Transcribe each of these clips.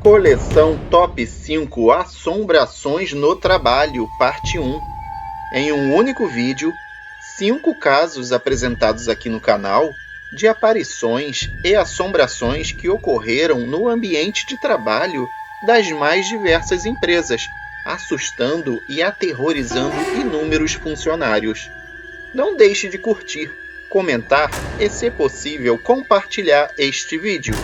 Coleção Top 5 Assombrações no Trabalho, Parte 1. Em um único vídeo, 5 casos apresentados aqui no canal de aparições e assombrações que ocorreram no ambiente de trabalho das mais diversas empresas, assustando e aterrorizando inúmeros funcionários. Não deixe de curtir, comentar e, se possível, compartilhar este vídeo.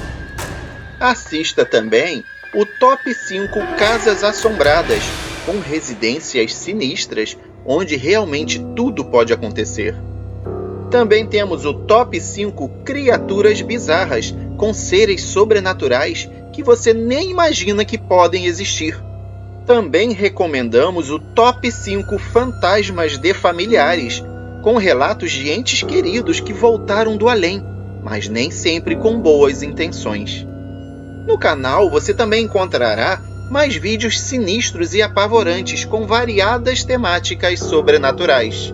Assista também o Top 5 Casas Assombradas, com residências sinistras, onde realmente tudo pode acontecer. Também temos o Top 5 Criaturas Bizarras, com seres sobrenaturais que você nem imagina que podem existir. Também recomendamos o Top 5 Fantasmas de Familiares, com relatos de entes queridos que voltaram do além, mas nem sempre com boas intenções. No canal você também encontrará mais vídeos sinistros e apavorantes com variadas temáticas sobrenaturais.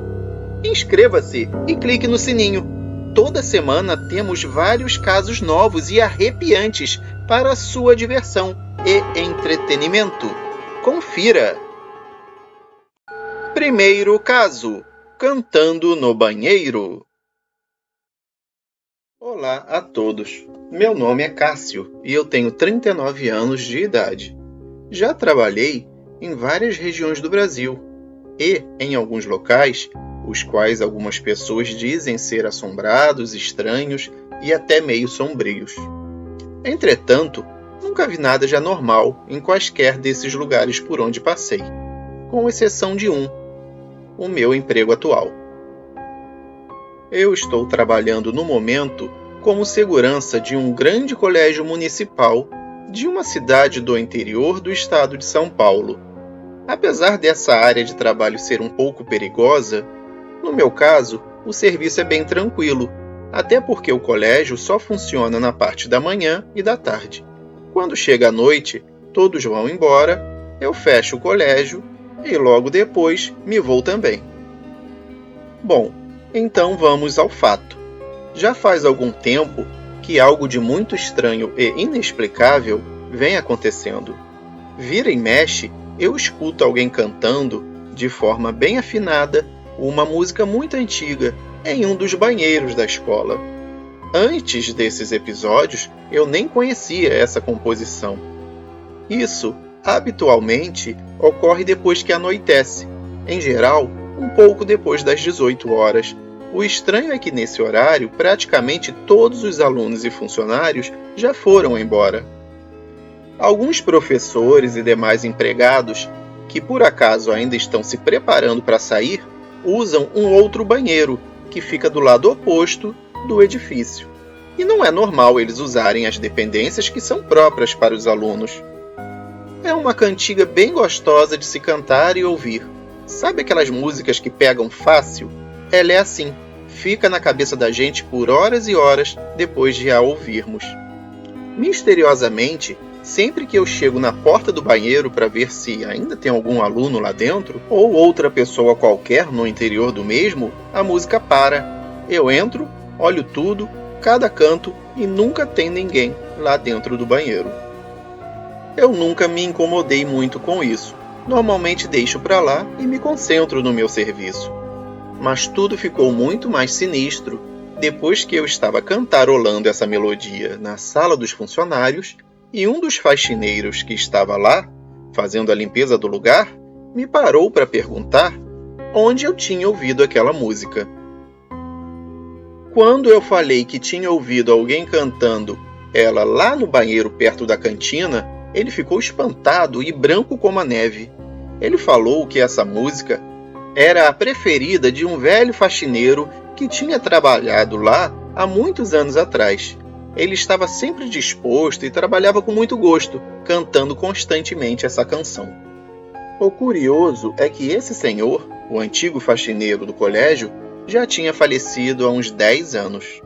Inscreva-se e clique no sininho. Toda semana temos vários casos novos e arrepiantes para sua diversão e entretenimento. Confira! Primeiro caso: Cantando no Banheiro. Olá a todos, meu nome é Cássio e eu tenho 39 anos de idade. Já trabalhei em várias regiões do Brasil e, em alguns locais, os quais algumas pessoas dizem ser assombrados, estranhos e até meio sombrios. Entretanto, nunca vi nada de anormal em quaisquer desses lugares por onde passei, com exceção de o meu emprego atual. Eu estou trabalhando no momento como segurança de um grande colégio municipal de uma cidade do interior do estado de São Paulo. Apesar dessa área de trabalho ser um pouco perigosa, no meu caso, o serviço é bem tranquilo, até porque o colégio só funciona na parte da manhã e da tarde. Quando chega a noite, todos vão embora, eu fecho o colégio e logo depois me vou também. Bom, então vamos ao fato. Já faz algum tempo que algo de muito estranho e inexplicável vem acontecendo. Vira e mexe, eu escuto alguém cantando, de forma bem afinada, uma música muito antiga em um dos banheiros da escola. Antes desses episódios, eu nem conhecia essa composição. Isso, habitualmente, ocorre depois que anoitece, em geral, um pouco depois das 18 horas. O estranho é que nesse horário, praticamente todos os alunos e funcionários já foram embora. Alguns professores e demais empregados, que por acaso ainda estão se preparando para sair, usam um outro banheiro, que fica do lado oposto do edifício. E não é normal eles usarem as dependências que são próprias para os alunos. É uma cantiga bem gostosa de se cantar e ouvir. Sabe aquelas músicas que pegam fácil? Ela é assim. Fica na cabeça da gente por horas e horas depois de a ouvirmos. Misteriosamente, sempre que eu chego na porta do banheiro para ver se ainda tem algum aluno lá dentro, ou outra pessoa qualquer no interior do mesmo, a música para. Eu entro, olho tudo, cada canto e nunca tem ninguém lá dentro do banheiro. Eu nunca me incomodei muito com isso. Normalmente deixo para lá e me concentro no meu serviço. Mas tudo ficou muito mais sinistro depois que eu estava cantarolando essa melodia na sala dos funcionários e um dos faxineiros que estava lá, fazendo a limpeza do lugar, me parou para perguntar onde eu tinha ouvido aquela música. Quando eu falei que tinha ouvido alguém cantando ela lá no banheiro perto da cantina, ele ficou espantado e branco como a neve. Ele falou que essa música era a preferida de um velho faxineiro que tinha trabalhado lá há muitos anos atrás. Ele estava sempre disposto e trabalhava com muito gosto, cantando constantemente essa canção. O curioso é que esse senhor, o antigo faxineiro do colégio, já tinha falecido há uns 10 anos.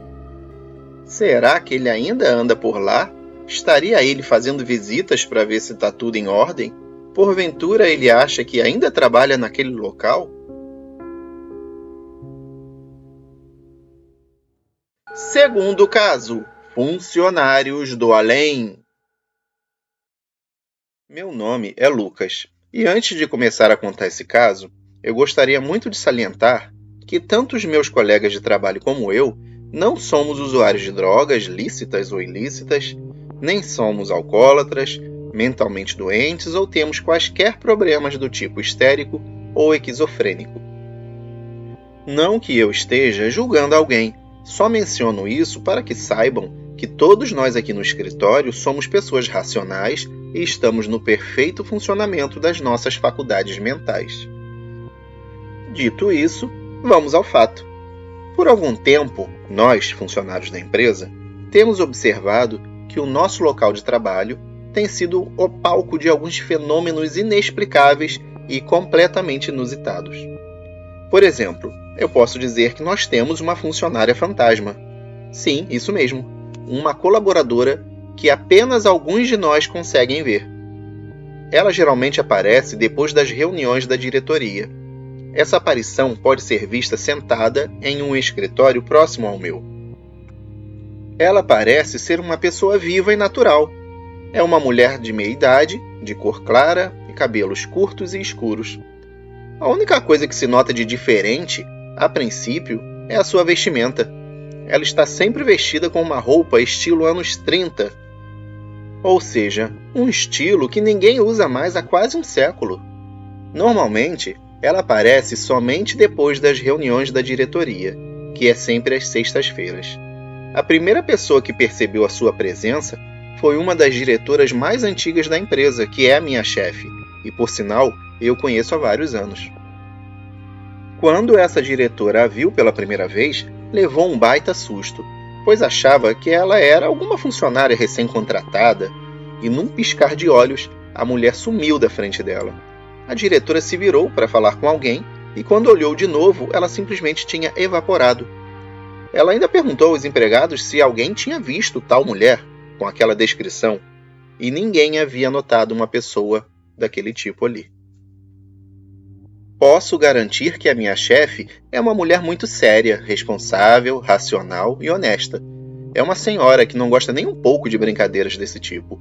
Será que ele ainda anda por lá? Estaria ele fazendo visitas para ver se está tudo em ordem? Porventura ele acha que ainda trabalha naquele local? Segundo caso, funcionários do além. Meu nome é Lucas, e antes de começar a contar esse caso, eu gostaria muito de salientar que tanto os meus colegas de trabalho como eu não somos usuários de drogas lícitas ou ilícitas, nem somos alcoólatras, mentalmente doentes ou temos quaisquer problemas do tipo histérico ou esquizofrênico. Não que eu esteja julgando alguém, só menciono isso para que saibam que todos nós aqui no escritório somos pessoas racionais e estamos no perfeito funcionamento das nossas faculdades mentais. Dito isso, vamos ao fato. Por algum tempo, nós, funcionários da empresa, temos observado que o nosso local de trabalho tem sido o palco de alguns fenômenos inexplicáveis e completamente inusitados. Por exemplo, eu posso dizer que nós temos uma funcionária fantasma. Sim, isso mesmo, uma colaboradora que apenas alguns de nós conseguem ver. Ela geralmente aparece depois das reuniões da diretoria. Essa aparição pode ser vista sentada em um escritório próximo ao meu. Ela parece ser uma pessoa viva e natural. É uma mulher de meia idade, de cor clara e cabelos curtos e escuros. A única coisa que se nota de diferente, a princípio, é a sua vestimenta. Ela está sempre vestida com uma roupa estilo anos 30, ou seja, um estilo que ninguém usa mais há quase um século. Normalmente, ela aparece somente depois das reuniões da diretoria, que é sempre às sextas-feiras. A primeira pessoa que percebeu a sua presença foi uma das diretoras mais antigas da empresa, que é a minha chefe, e por sinal, eu conheço há vários anos. Quando essa diretora a viu pela primeira vez, levou um baita susto, pois achava que ela era alguma funcionária recém-contratada, e num piscar de olhos, a mulher sumiu da frente dela. A diretora se virou para falar com alguém, e quando olhou de novo, ela simplesmente tinha evaporado. Ela ainda perguntou aos empregados se alguém tinha visto tal mulher, com aquela descrição, e ninguém havia notado uma pessoa daquele tipo ali. Posso garantir que a minha chefe é uma mulher muito séria, responsável, racional e honesta. É uma senhora que não gosta nem um pouco de brincadeiras desse tipo.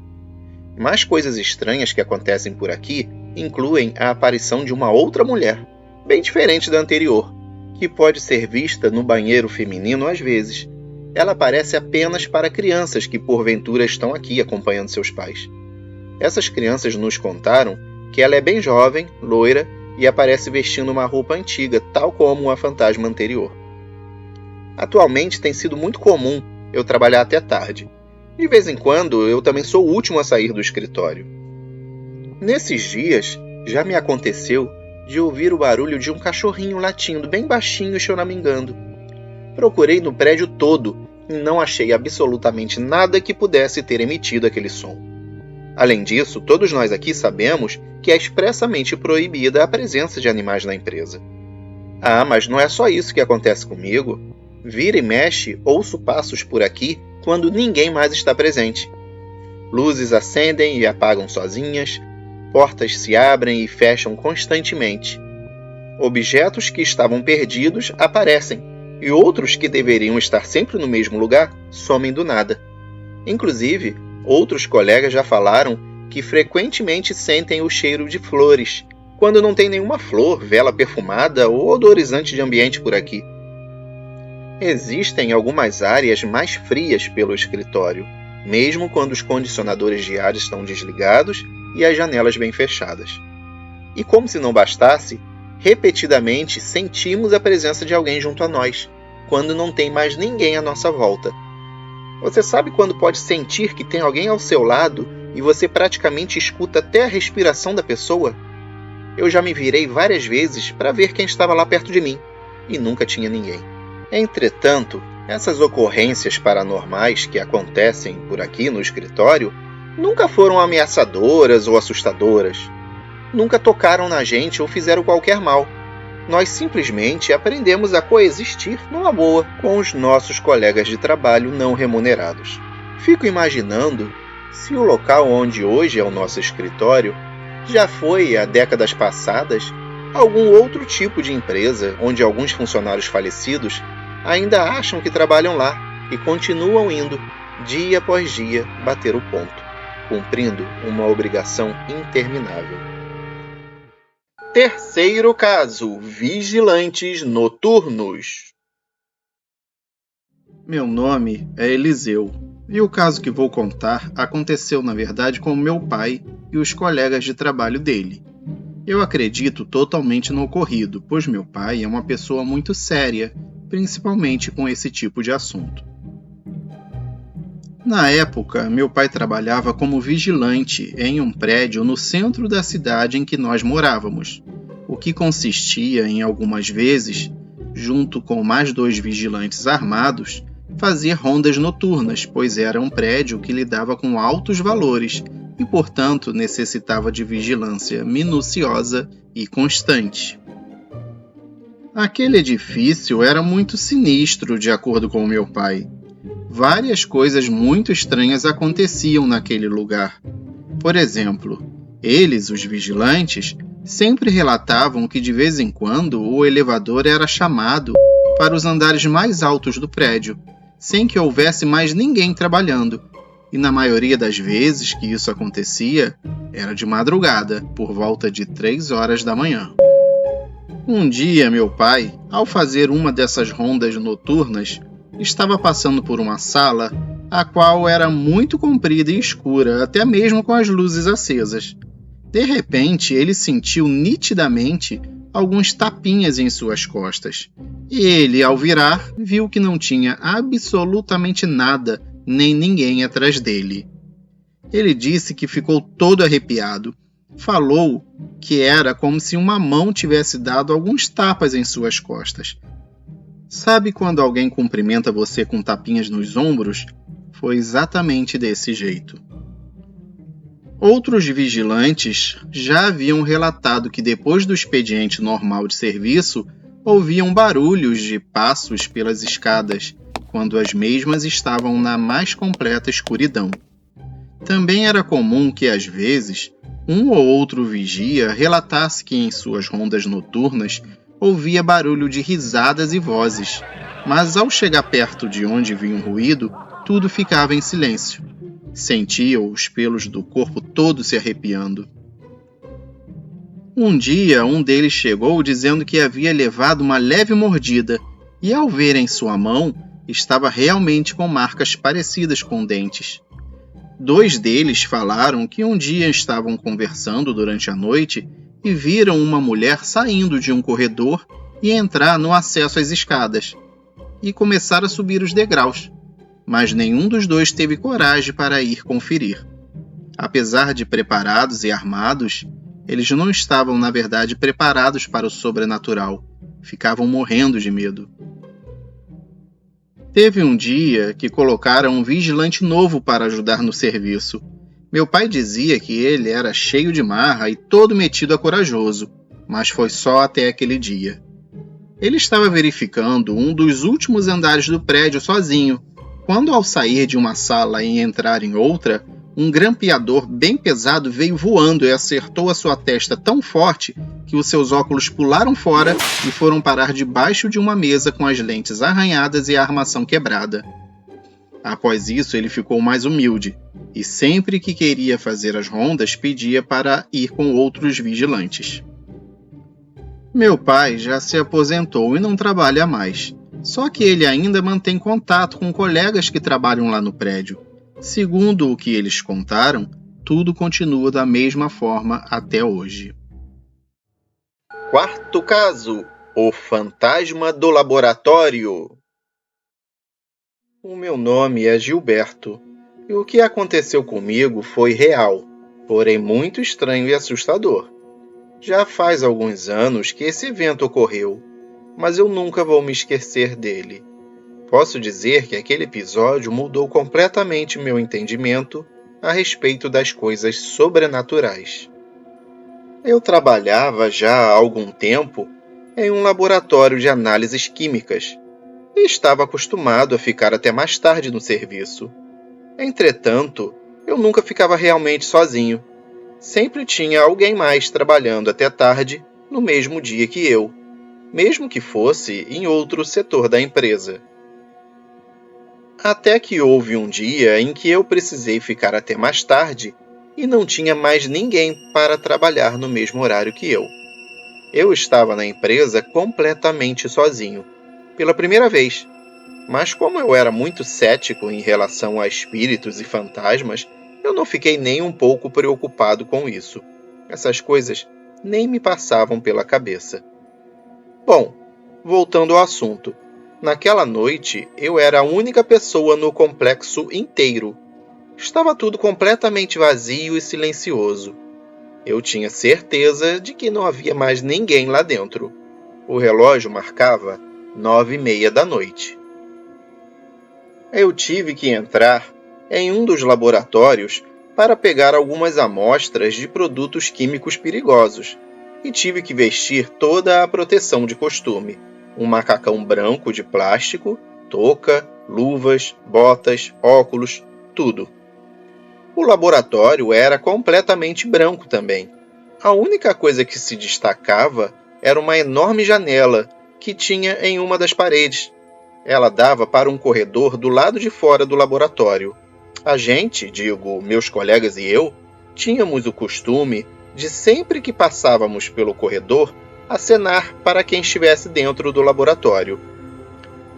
Mais coisas estranhas que acontecem por aqui incluem a aparição de uma outra mulher, bem diferente da anterior, que pode ser vista no banheiro feminino às vezes. Ela aparece apenas para crianças que porventura estão aqui acompanhando seus pais. Essas crianças nos contaram que ela é bem jovem, loira, e aparece vestindo uma roupa antiga, tal como a fantasma anterior. Atualmente tem sido muito comum eu trabalhar até tarde. De vez em quando, eu também sou o último a sair do escritório. Nesses dias, já me aconteceu de ouvir o barulho de um cachorrinho latindo bem baixinho e choramingando. Procurei no prédio todo e não achei absolutamente nada que pudesse ter emitido aquele som. Além disso, todos nós aqui sabemos que é expressamente proibida a presença de animais na empresa. Ah, mas não é só isso que acontece comigo. Vira e mexe, ouço passos por aqui quando ninguém mais está presente. Luzes acendem e apagam sozinhas, portas se abrem e fecham constantemente. Objetos que estavam perdidos aparecem, e outros que deveriam estar sempre no mesmo lugar somem do nada. Inclusive, outros colegas já falaram que frequentemente sentem o cheiro de flores, quando não tem nenhuma flor, vela perfumada ou odorizante de ambiente por aqui. Existem algumas áreas mais frias pelo escritório, mesmo quando os condicionadores de ar estão desligados e as janelas bem fechadas. E como se não bastasse, repetidamente sentimos a presença de alguém junto a nós, quando não tem mais ninguém à nossa volta. Você sabe quando pode sentir que tem alguém ao seu lado e você praticamente escuta até a respiração da pessoa? Eu já me virei várias vezes para ver quem estava lá perto de mim, e nunca tinha ninguém. Entretanto, essas ocorrências paranormais que acontecem por aqui no escritório nunca foram ameaçadoras ou assustadoras. Nunca tocaram na gente ou fizeram qualquer mal. Nós simplesmente aprendemos a coexistir numa boa com os nossos colegas de trabalho não remunerados. Fico imaginando se o local onde hoje é o nosso escritório já foi, há décadas passadas, algum outro tipo de empresa onde alguns funcionários falecidos ainda acham que trabalham lá e continuam indo, dia após dia, bater o ponto. cumprindo uma obrigação interminável. Terceiro caso: vigilantes noturnos. Meu nome é Eliseu, e o caso que vou contar aconteceu, na verdade, com meu pai e os colegas de trabalho dele. Eu acredito totalmente no ocorrido, pois meu pai é uma pessoa muito séria, principalmente com esse tipo de assunto. Na época, meu pai trabalhava como vigilante em um prédio no centro da cidade em que nós morávamos, o que consistia em, algumas vezes, junto com mais 2 vigilantes armados, fazer rondas noturnas, pois era um prédio que lidava com altos valores e, portanto, necessitava de vigilância minuciosa e constante. Aquele edifício era muito sinistro, de acordo com meu pai. Várias coisas muito estranhas aconteciam naquele lugar. Por exemplo, eles, os vigilantes, sempre relatavam que de vez em quando o elevador era chamado para os andares mais altos do prédio, sem que houvesse mais ninguém trabalhando, e na maioria das vezes que isso acontecia, era de madrugada, por volta de 3 horas da manhã. Um dia, meu pai, ao fazer uma dessas rondas noturnas, estava passando por uma sala, a qual era muito comprida e escura, até mesmo com as luzes acesas. De repente, ele sentiu nitidamente alguns tapinhas em suas costas. E ele, ao virar, viu que não tinha absolutamente nada, nem ninguém atrás dele. Ele disse que ficou todo arrepiado. Falou que era como se uma mão tivesse dado alguns tapas em suas costas. Sabe quando alguém cumprimenta você com tapinhas nos ombros? Foi exatamente desse jeito. Outros vigilantes já haviam relatado que depois do expediente normal de serviço, ouviam barulhos de passos pelas escadas, quando as mesmas estavam na mais completa escuridão. Também era comum que, às vezes, um ou outro vigia relatasse que em suas rondas noturnas ouvia barulho de risadas e vozes, mas ao chegar perto de onde vinha o ruído, tudo ficava em silêncio. Sentia os pelos do corpo todo se arrepiando. Um dia, um deles chegou dizendo que havia levado uma leve mordida e, ao ver em sua mão, estava realmente com marcas parecidas com dentes. 2 deles falaram que um dia estavam conversando durante a noite e viram uma mulher saindo de um corredor e entrar no acesso às escadas, e começar a subir os degraus, mas nenhum dos 2 teve coragem para ir conferir. Apesar de preparados e armados, eles não estavam, na verdade, preparados para o sobrenatural. Ficavam morrendo de medo. Teve um dia que colocaram um vigilante novo para ajudar no serviço. Meu pai dizia que ele era cheio de marra e todo metido a corajoso, mas foi só até aquele dia. Ele estava verificando um dos últimos andares do prédio sozinho, quando, ao sair de uma sala e entrar em outra, um grampeador bem pesado veio voando e acertou a sua testa tão forte que os seus óculos pularam fora e foram parar debaixo de uma mesa com as lentes arranhadas e a armação quebrada. Após isso, ele ficou mais humilde, e sempre que queria fazer as rondas, pedia para ir com outros vigilantes. Meu pai já se aposentou e não trabalha mais, só que ele ainda mantém contato com colegas que trabalham lá no prédio. Segundo o que eles contaram, tudo continua da mesma forma até hoje. Quarto caso: o fantasma do laboratório. O meu nome é Gilberto, e o que aconteceu comigo foi real, porém muito estranho e assustador. Já faz alguns anos que esse evento ocorreu, mas eu nunca vou me esquecer dele. Posso dizer que aquele episódio mudou completamente meu entendimento a respeito das coisas sobrenaturais. Eu trabalhava já há algum tempo em um laboratório de análises químicas e estava acostumado a ficar até mais tarde no serviço. Entretanto, eu nunca ficava realmente sozinho. Sempre tinha alguém mais trabalhando até tarde no mesmo dia que eu, mesmo que fosse em outro setor da empresa. Até que houve um dia em que eu precisei ficar até mais tarde e não tinha mais ninguém para trabalhar no mesmo horário que eu. Eu estava na empresa completamente sozinho, pela primeira vez. Mas como eu era muito cético em relação a espíritos e fantasmas, eu não fiquei nem um pouco preocupado com isso. Essas coisas nem me passavam pela cabeça. Bom, voltando ao assunto. Naquela noite, eu era a única pessoa no complexo inteiro. Estava tudo completamente vazio e silencioso. Eu tinha certeza de que não havia mais ninguém lá dentro. O relógio marcava 9h30 da noite. Eu tive que entrar em um dos laboratórios para pegar algumas amostras de produtos químicos perigosos e tive que vestir toda a proteção de costume. Um macacão branco de plástico, touca, luvas, botas, óculos, tudo. O laboratório era completamente branco também. A única coisa que se destacava era uma enorme janela que tinha em uma das paredes. Ela dava para um corredor do lado de fora do laboratório. A gente, digo, meus colegas e eu, tínhamos o costume de sempre que passávamos pelo corredor, acenar para quem estivesse dentro do laboratório.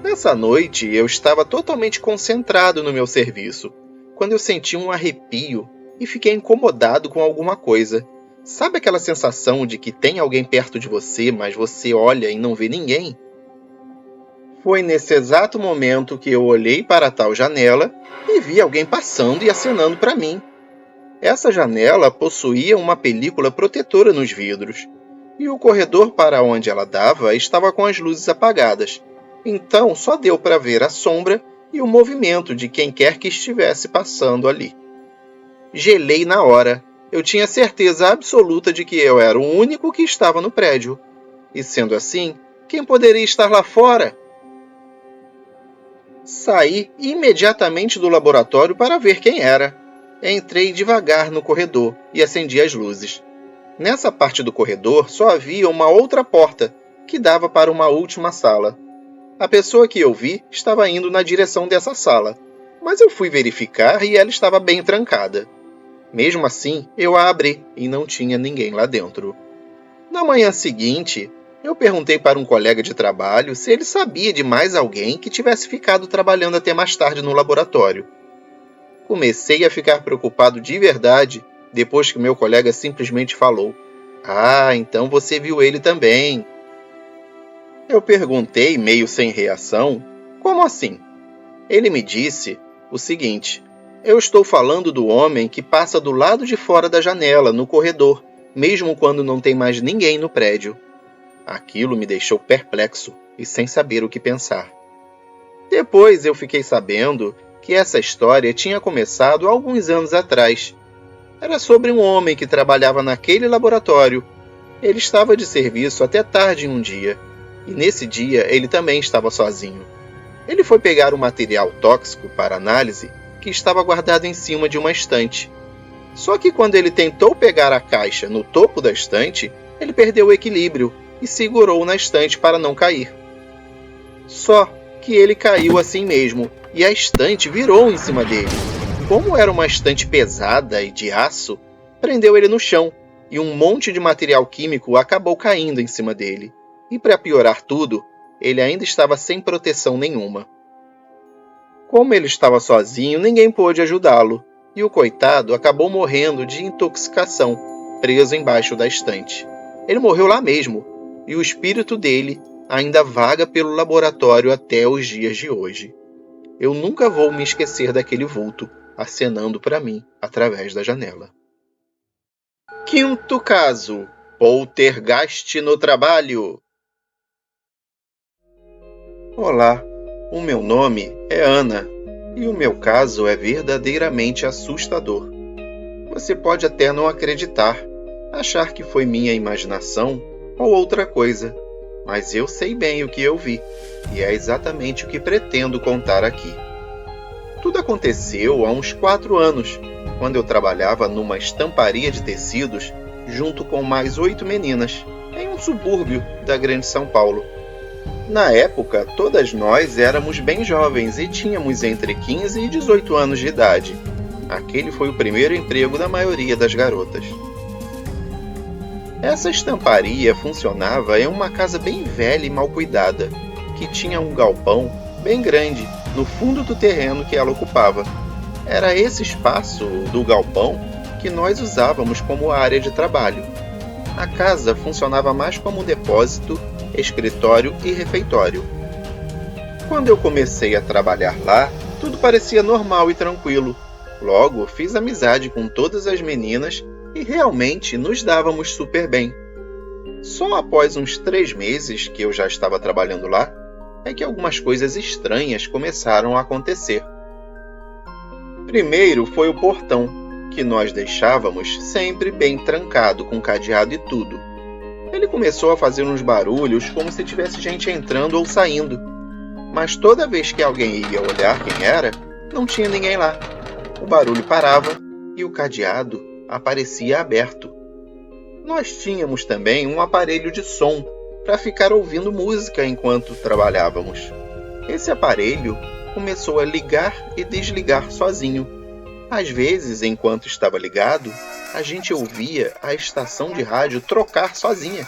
Nessa noite, eu estava totalmente concentrado no meu serviço, quando eu senti um arrepio e fiquei incomodado com alguma coisa. Sabe aquela sensação de que tem alguém perto de você, mas você olha e não vê ninguém? Foi nesse exato momento que eu olhei para a tal janela e vi alguém passando e acenando para mim. Essa janela possuía uma película protetora nos vidros, e o corredor para onde ela dava estava com as luzes apagadas. Então só deu para ver a sombra e o movimento de quem quer que estivesse passando ali. Gelei na hora. Eu tinha certeza absoluta de que eu era o único que estava no prédio. E sendo assim, quem poderia estar lá fora? Saí imediatamente do laboratório para ver quem era. Entrei devagar no corredor e acendi as luzes. Nessa parte do corredor só havia uma outra porta, que dava para uma última sala. A pessoa que eu vi estava indo na direção dessa sala, mas eu fui verificar e ela estava bem trancada. Mesmo assim, eu a abri e não tinha ninguém lá dentro. Na manhã seguinte, eu perguntei para um colega de trabalho se ele sabia de mais alguém que tivesse ficado trabalhando até mais tarde no laboratório. Comecei a ficar preocupado de verdade depois que meu colega simplesmente falou: "Ah, então você viu ele também." Eu perguntei, meio sem reação: "Como assim?" Ele me disse o seguinte: "Eu estou falando do homem que passa do lado de fora da janela, no corredor, mesmo quando não tem mais ninguém no prédio." Aquilo me deixou perplexo e sem saber o que pensar. Depois eu fiquei sabendo que essa história tinha começado há alguns anos atrás. Era sobre um homem que trabalhava naquele laboratório. Ele estava de serviço até tarde um dia, e nesse dia ele também estava sozinho. Ele foi pegar um material tóxico para análise que estava guardado em cima de uma estante. Só que quando ele tentou pegar a caixa no topo da estante, ele perdeu o equilíbrio e segurou na estante para não cair. Só que ele caiu assim mesmo, e a estante virou em cima dele. Como era uma estante pesada e de aço, prendeu ele no chão, e um monte de material químico acabou caindo em cima dele. E para piorar tudo, ele ainda estava sem proteção nenhuma. Como ele estava sozinho, ninguém pôde ajudá-lo, e o coitado acabou morrendo de intoxicação, preso embaixo da estante. Ele morreu lá mesmo, e o espírito dele ainda vaga pelo laboratório até os dias de hoje. Eu nunca vou me esquecer daquele vulto acenando para mim através da janela. Quinto caso: poltergeist no trabalho. Olá, o meu nome é Ana e o meu caso é verdadeiramente assustador. Você pode até não acreditar, achar que foi minha imaginação ou outra coisa, mas eu sei bem o que eu vi, e é exatamente o que pretendo contar aqui. Tudo aconteceu há uns 4 anos, quando eu trabalhava numa estamparia de tecidos junto com mais 8 meninas, em um subúrbio da Grande São Paulo. Na época, todas nós éramos bem jovens e tínhamos entre 15 e 18 anos de idade. Aquele foi o primeiro emprego da maioria das garotas. Essa estamparia funcionava em uma casa bem velha e mal cuidada, que tinha um galpão bem grande no fundo do terreno que ela ocupava. Era esse espaço do galpão que nós usávamos como área de trabalho. A casa funcionava mais como um depósito, escritório e refeitório. Quando eu comecei a trabalhar lá, tudo parecia normal e tranquilo. Logo, fiz amizade com todas as meninas e realmente nos dávamos super bem. Só após uns 3 meses que eu já estava trabalhando lá, é que algumas coisas estranhas começaram a acontecer. Primeiro foi o portão, que nós deixávamos sempre bem trancado, com cadeado e tudo. Ele começou a fazer uns barulhos como se tivesse gente entrando ou saindo. Mas toda vez que alguém ia olhar quem era, não tinha ninguém lá. O barulho parava e o cadeado aparecia aberto. Nós tínhamos também um aparelho de som para ficar ouvindo música enquanto trabalhávamos. Esse aparelho começou a ligar e desligar sozinho. Às vezes, enquanto estava ligado, a gente ouvia a estação de rádio trocar sozinha.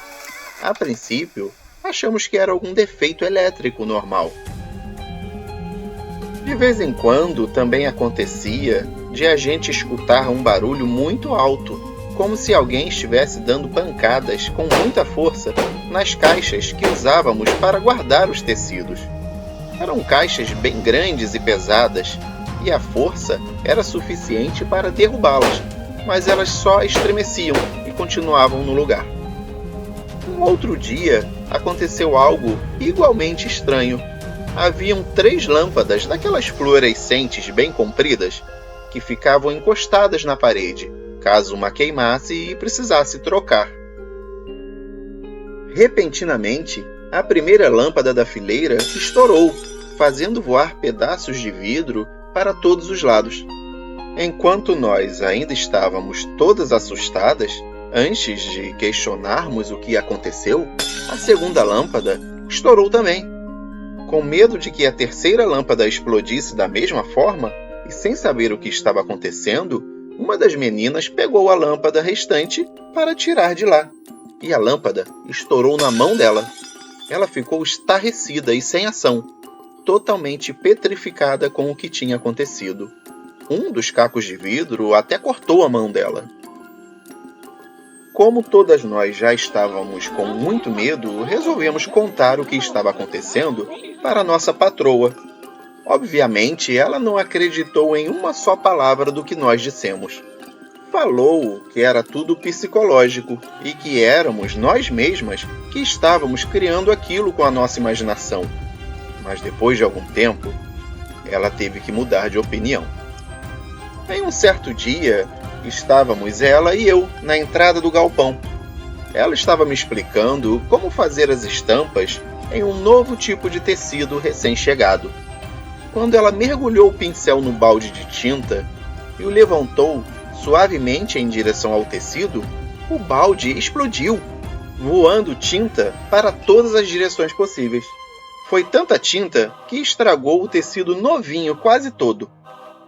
A princípio, achamos que era algum defeito elétrico normal. De vez em quando, também acontecia de a gente escutar um barulho muito alto, como se alguém estivesse dando pancadas com muita força nas caixas que usávamos para guardar os tecidos. Eram caixas bem grandes e pesadas, e a força era suficiente para derrubá-las, mas elas só estremeciam e continuavam no lugar. Um outro dia, aconteceu algo igualmente estranho. Haviam 3 lâmpadas daquelas fluorescentes bem compridas que ficavam encostadas na parede, caso uma queimasse e precisasse trocar. Repentinamente, a primeira lâmpada da fileira estourou, fazendo voar pedaços de vidro para todos os lados. Enquanto nós ainda estávamos todas assustadas, antes de questionarmos o que aconteceu, a segunda lâmpada estourou também. Com medo de que a terceira lâmpada explodisse da mesma forma, e sem saber o que estava acontecendo, uma das meninas pegou a lâmpada restante para tirar de lá, e a lâmpada estourou na mão dela. Ela ficou estarrecida e sem ação, totalmente petrificada com o que tinha acontecido. Um dos cacos de vidro até cortou a mão dela. Como todas nós já estávamos com muito medo, resolvemos contar o que estava acontecendo para nossa patroa. Obviamente, ela não acreditou em uma só palavra do que nós dissemos. Falou que era tudo psicológico e que éramos nós mesmas que estávamos criando aquilo com a nossa imaginação. Mas depois de algum tempo, ela teve que mudar de opinião. Em um certo dia, estávamos ela e eu na entrada do galpão. Ela estava me explicando como fazer as estampas em um novo tipo de tecido recém-chegado. Quando ela mergulhou o pincel no balde de tinta e o levantou suavemente em direção ao tecido, o balde explodiu, voando tinta para todas as direções possíveis. Foi tanta tinta que estragou o tecido novinho quase todo.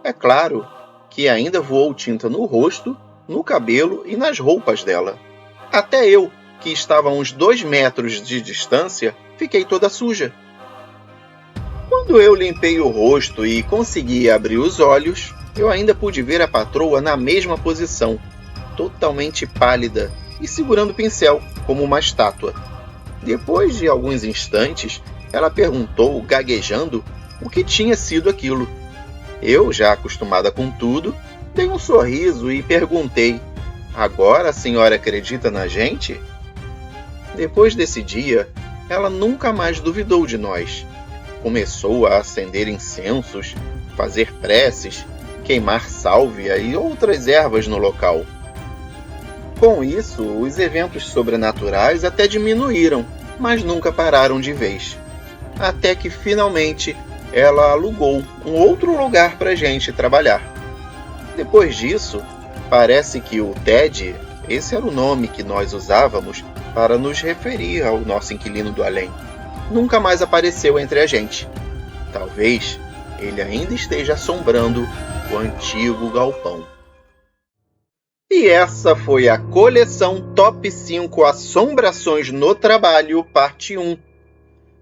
É claro que ainda voou tinta no rosto, no cabelo e nas roupas dela. Até eu, que estava a uns 2 metros de distância, fiquei toda suja. Quando eu limpei o rosto e consegui abrir os olhos, eu ainda pude ver a patroa na mesma posição, totalmente pálida e segurando o pincel, como uma estátua. Depois de alguns instantes, ela perguntou, gaguejando, o que tinha sido aquilo. Eu, já acostumada com tudo, dei um sorriso e perguntei: agora a senhora acredita na gente? Depois desse dia, ela nunca mais duvidou de nós. Começou a acender incensos, fazer preces, queimar sálvia e outras ervas no local. Com isso, os eventos sobrenaturais até diminuíram, mas nunca pararam de vez. Até que, finalmente, ela alugou um outro lugar para a gente trabalhar. Depois disso, parece que o Ted, esse era o nome que nós usávamos para nos referir ao nosso inquilino do além, nunca mais apareceu entre a gente. Talvez ele ainda esteja assombrando o antigo galpão. E essa foi a coleção Top 5 Assombrações no Trabalho, parte 1.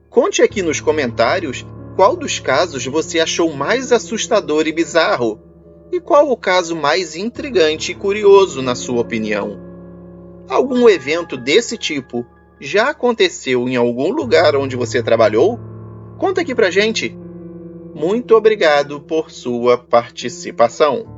Conte aqui nos comentários qual dos casos você achou mais assustador e bizarro, e qual o caso mais intrigante e curioso na sua opinião. Algum evento desse tipo já aconteceu em algum lugar onde você trabalhou? Conta aqui pra gente! Muito obrigado por sua participação!